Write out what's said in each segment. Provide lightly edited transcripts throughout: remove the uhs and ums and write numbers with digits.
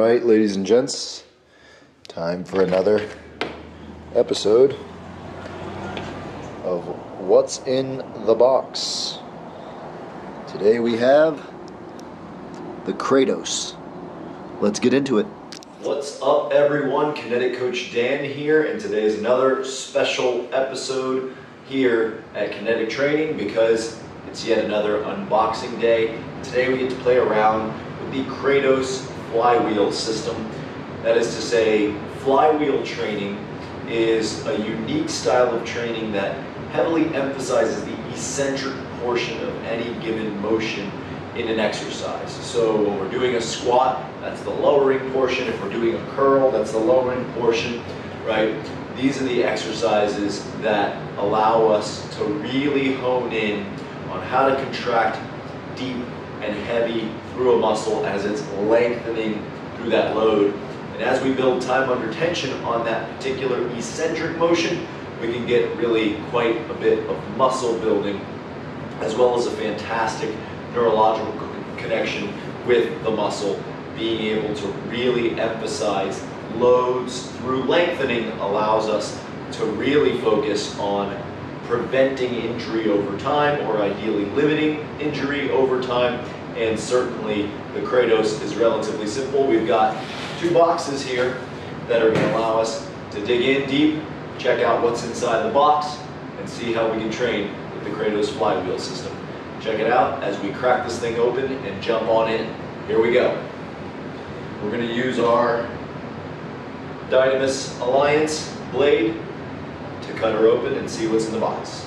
Alright, ladies and gents, time for another episode of What's in the Box. Today we have the Kratos. Let's get into it. What's up, everyone? Kinetic Coach Dan here, and today is another special episode here at Kinetic Training because it's yet another unboxing day. Today we get to play around with the Kratos Flywheel System. That is to say, flywheel training is a unique style of training that heavily emphasizes the eccentric portion of any given motion in an exercise. So when we're doing a squat, that's the lowering portion. If we're doing a curl, that's the lowering portion, right? These are the exercises that allow us to really hone in on how to contract deep and heavy through a muscle as it's lengthening through that load. And as we build time under tension on that particular eccentric motion, we can get really quite a bit of muscle building, as well as a fantastic neurological connection with the muscle. Being able to really emphasize loads through lengthening allows us to really focus on preventing injury over time, or ideally limiting injury over time. And certainly the Kratos is relatively simple. We've got two boxes here that are going to allow us to dig in deep, check out what's inside the box, and see how we can train with the Kratos Flywheel System. Check it out as we crack this thing open and jump on in. Here we go. We're going to use our Dynamis Alliance blade to cut her open and see what's in the box.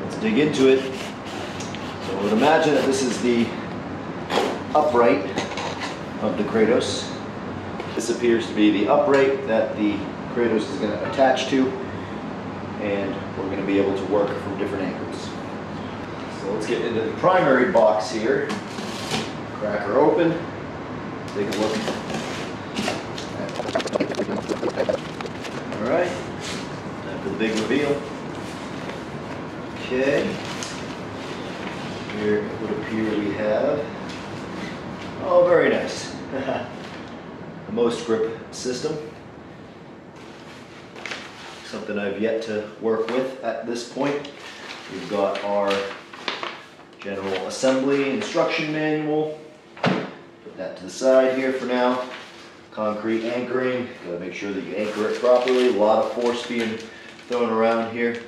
Let's dig into it. So I would imagine that this is the upright of the Kratos. This appears to be the upright that the Kratos is going to attach to, and we're going to be able to work from different angles. So let's get into the primary box here. Crack her open. Take a look. Alright, time for the big reveal. Okay, here it would appear we have, oh, very nice, the most grip system. Something I've yet to work with at this point. We've got our general assembly instruction manual. Put that to the side here for now. Concrete anchoring, gotta make sure that you anchor it properly. A lot of force being thrown around here.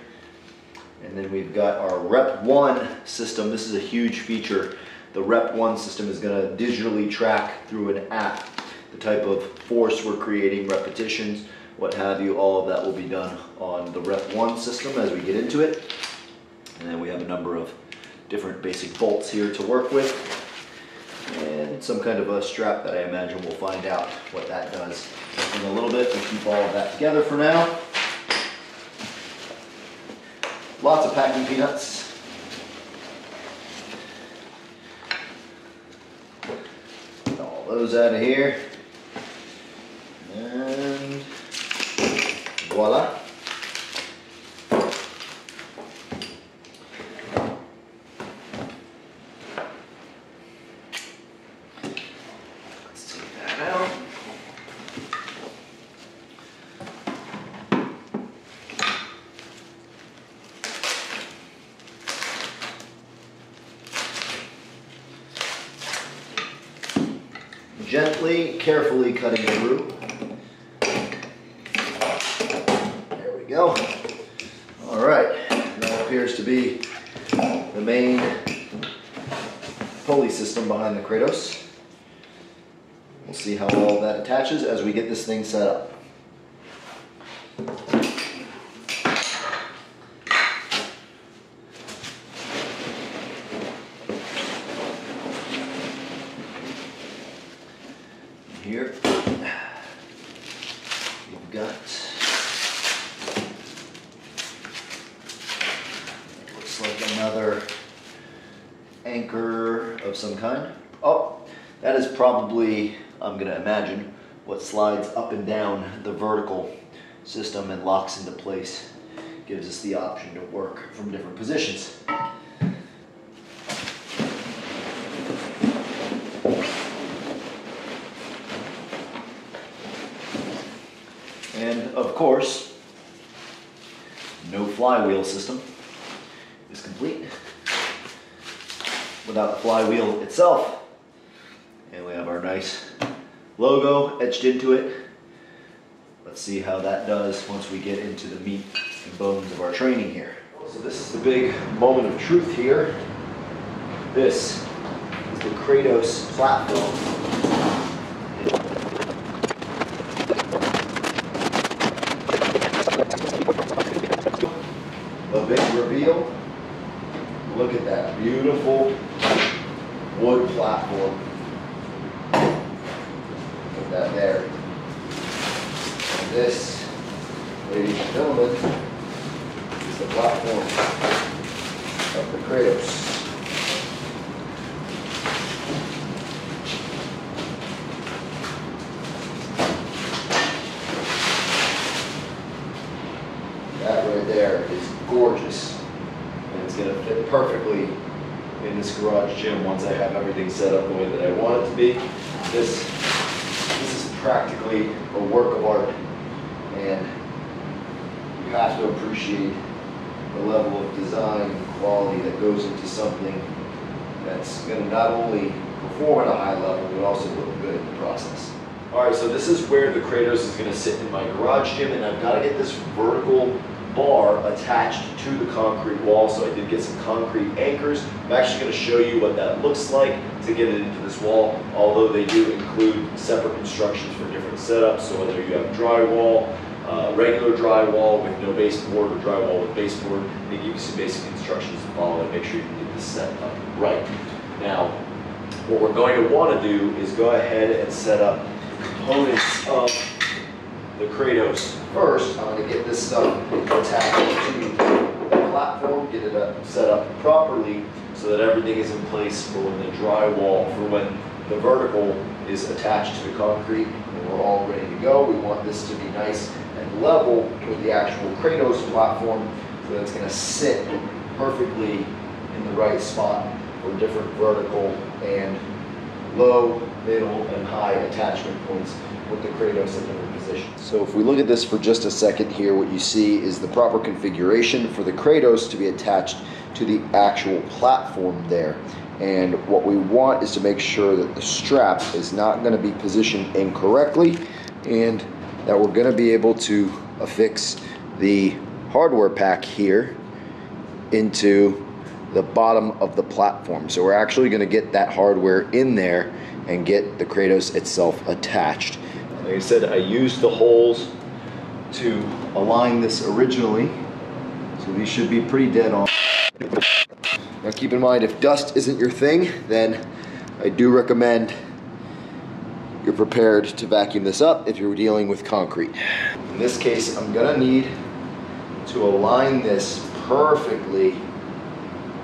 And then we've got our Rep 1 system. This is a huge feature. The Rep 1 system is gonna digitally track through an app the type of force we're creating, repetitions, what have you. All of that will be done on the Rep 1 system as we get into it. And then we have a number of different basic bolts here to work with, and some kind of a strap that I imagine we'll find out what that does in a little bit. We'll keep all of that together for now. Lots of packing peanuts. Get all those out of here. And voila. Gently, carefully cutting through. There we go. All right, that appears to be the main pulley system behind the Kratos. We'll see how all that attaches as we get this thing set up. Here we've got, looks like another anchor of some kind. Oh, that is probably, I'm going to imagine, what slides up and down the vertical system and locks into place. Gives us the option to work from different positions. of course, no flywheel system is complete without the flywheel itself. And we have our nice logo etched into it. Let's see how that does once we get into the meat and bones of our training here. So this is the big moment of truth here. This is the Kratos platform. The big reveal. Look at that beautiful wood platform. Put that there. And this, ladies and gentlemen, is the platform of the Kratos. That right there is gorgeous, and it's going to fit perfectly in this garage gym once I have everything set up the way that I want it to be. This is practically a work of art, and you have to appreciate the level of design and quality that goes into something that's going to not only perform at a high level, but also look good in the process. Alright, so this is where the Kratos is going to sit in my garage gym, and I've got to get this vertical bar attached to the concrete wall, so I did get some concrete anchors. I'm actually going to show you what that looks like to get it into this wall, although they do include separate instructions for different setups. So whether you have drywall, regular drywall with no baseboard, or drywall with baseboard, they give you some basic instructions to follow and make sure you can get this set up right. Now, what we're going to want to do is go ahead and set up components of the Kratos. First, I'm going to get this stuff attached to the platform, get it set up properly so that everything is in place for when the drywall, for when the vertical is attached to the concrete and we're all ready to go. We want this to be nice and level with the actual Kratos platform so that it's going to sit perfectly in the right spot for different vertical and low, middle, and high attachment points with the Kratos in different positions. So if we look at this for just a second here, what you see is the proper configuration for the Kratos to be attached to the actual platform there. And what we want is to make sure that the strap is not going to be positioned incorrectly, and that we're going to be able to affix the hardware pack here into the bottom of the platform. So we're actually going to get that hardware in there and get the Kratos itself attached. Like I said, I used the holes to align this originally, so these should be pretty dead on. Now keep in mind, if dust isn't your thing, then I do recommend you're prepared to vacuum this up if you're dealing with concrete. In this case, I'm gonna need to align this perfectly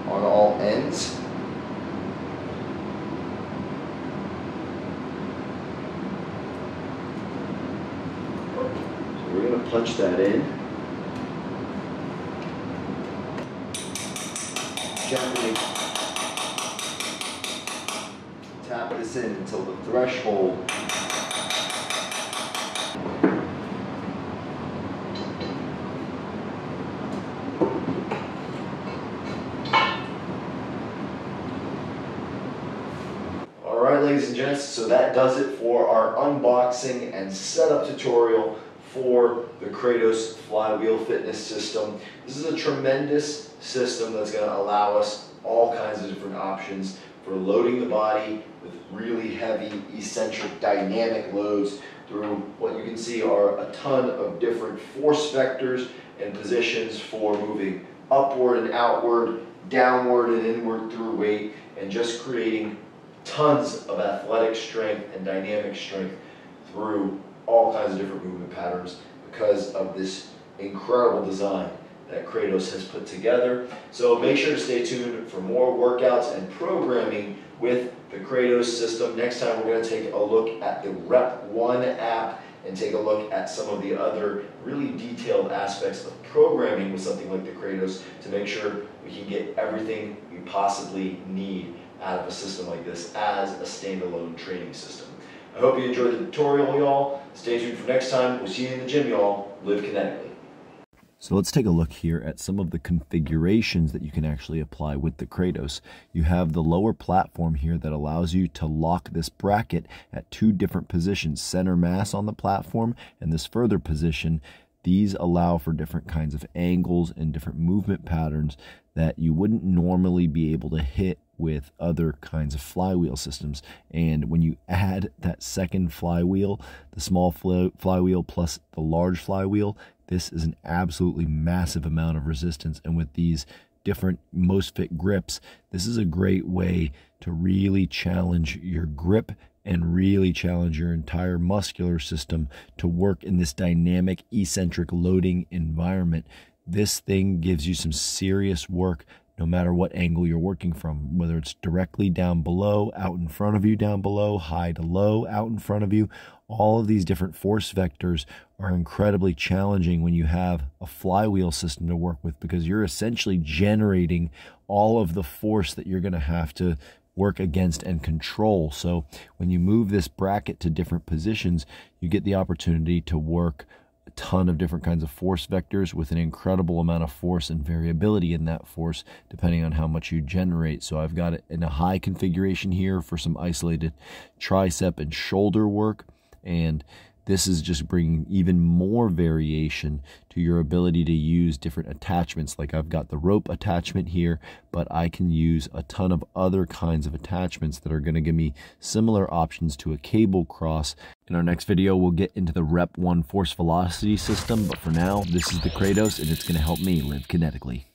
on all ends. So we're gonna punch that in. Gently tap this in until the threshold Alright, ladies and gents, so that does it for our unboxing and setup tutorial for the Kratos Flywheel Fitness System. This is a tremendous system that's going to allow us all kinds of different options for loading the body with really heavy, eccentric, dynamic loads through what you can see are a ton of different force vectors and positions for moving upward and outward, downward and inward through weight, and just creating tons of athletic strength and dynamic strength through all kinds of different movement patterns because of this incredible design that Kratos has put together. So make sure to stay tuned for more workouts and programming with the Kratos system. Next time we're going to take a look at the Rep 1 app and take a look at some of the other really detailed aspects of programming with something like the Kratos to make sure we can get everything we possibly need out of a system like this as a standalone training system. I hope you enjoyed the tutorial, y'all. Stay tuned for next time. We'll see you in the gym, y'all. Live kinetically. So let's take a look here at some of the configurations that you can actually apply with the Kratos. You have the lower platform here that allows you to lock this bracket at two different positions, center mass on the platform and this further position. These allow for different kinds of angles and different movement patterns that you wouldn't normally be able to hit with other kinds of flywheel systems. And when you add that second flywheel, the small flywheel plus the large flywheel, this is an absolutely massive amount of resistance. And with these different most fit grips, this is a great way to really challenge your grip and really challenge your entire muscular system to work in this dynamic eccentric loading environment. This thing gives you some serious work no matter what angle you're working from, whether it's directly down below, out in front of you down below, high to low, out in front of you. All of these different force vectors are incredibly challenging when you have a flywheel system to work with, because you're essentially generating all of the force that you're going to have to work against and control. So when you move this bracket to different positions, you get the opportunity to work a ton of different kinds of force vectors with an incredible amount of force and variability in that force depending on how much you generate. So I've got it in a high configuration here for some isolated tricep and shoulder work, and this is just bringing even more variation to your ability to use different attachments. Like I've got the rope attachment here, but I can use a ton of other kinds of attachments that are going to give me similar options to a cable cross. In our next video, we'll get into the Rep 1 force velocity system, but for now, this is the Kratos, and it's going to help me live kinetically.